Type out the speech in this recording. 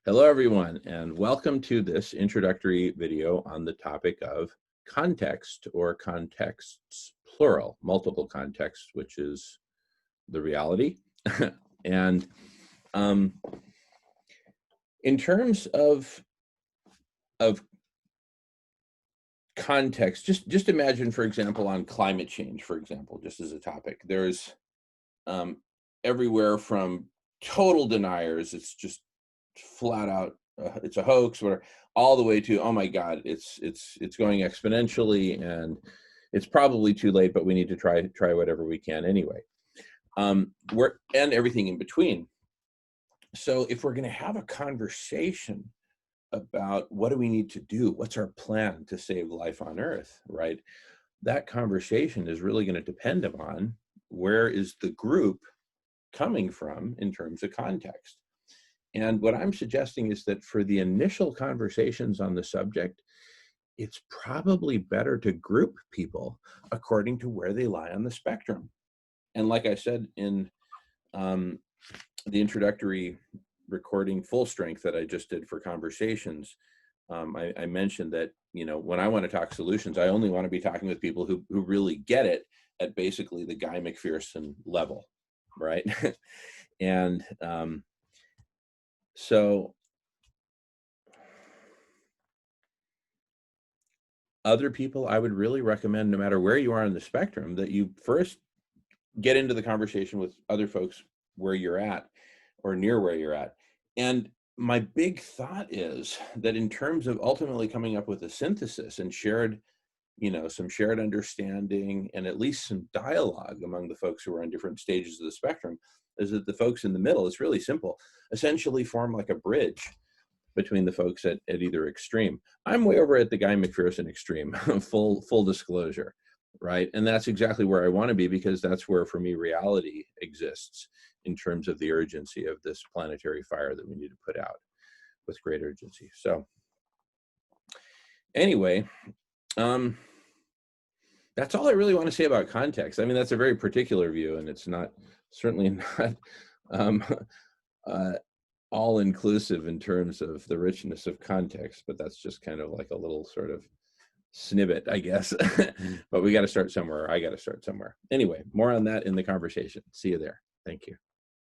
Hello, everyone, and welcome to this introductory video on the topic of context or contexts, plural, multiple contexts, which is the reality. And in terms of context, just imagine, for example, on climate change, for example, just as a topic, there's everywhere from total deniers, it's just flat out it's a hoax, or all the way to, oh my god, it's going exponentially and it's probably too late, but we need to try whatever we can anyway. We're and everything in between. So if we're going to have a conversation about what do we need to do, what's our plan to save life on Earth, right? That conversation is really going to depend upon where is the group coming from in terms of context. And what I'm suggesting is that for the initial conversations on the subject, it's probably better to group people according to where they lie on the spectrum. And like I said in the introductory recording full strength that I just did for conversations, I mentioned that, when I want to talk solutions, I only want to be talking with people who really get it at basically the Guy McPherson level, right? And so other people, I would really recommend, no matter where you are on the spectrum, that you first get into the conversation with other folks where you're at or near where you're at. And my big thought is that in terms of ultimately coming up with a synthesis and shared, some shared understanding and at least some dialogue among the folks who are on different stages of the spectrum, is that the folks in the middle, it's really simple, essentially form like a bridge between the folks at either extreme. I'm way over at the Guy McPherson extreme, full disclosure, right? And that's exactly where I want to be, because that's where, for me, reality exists in terms of the urgency of this planetary fire that we need to put out with great urgency. So anyway, that's all I really want to say about context. I mean, that's a very particular view, and it's certainly not all-inclusive in terms of the richness of context, but that's just kind of like a little sort of snippet, I guess. But we got to start somewhere. I got to start somewhere. Anyway, more on that in the conversation. See you there. Thank you.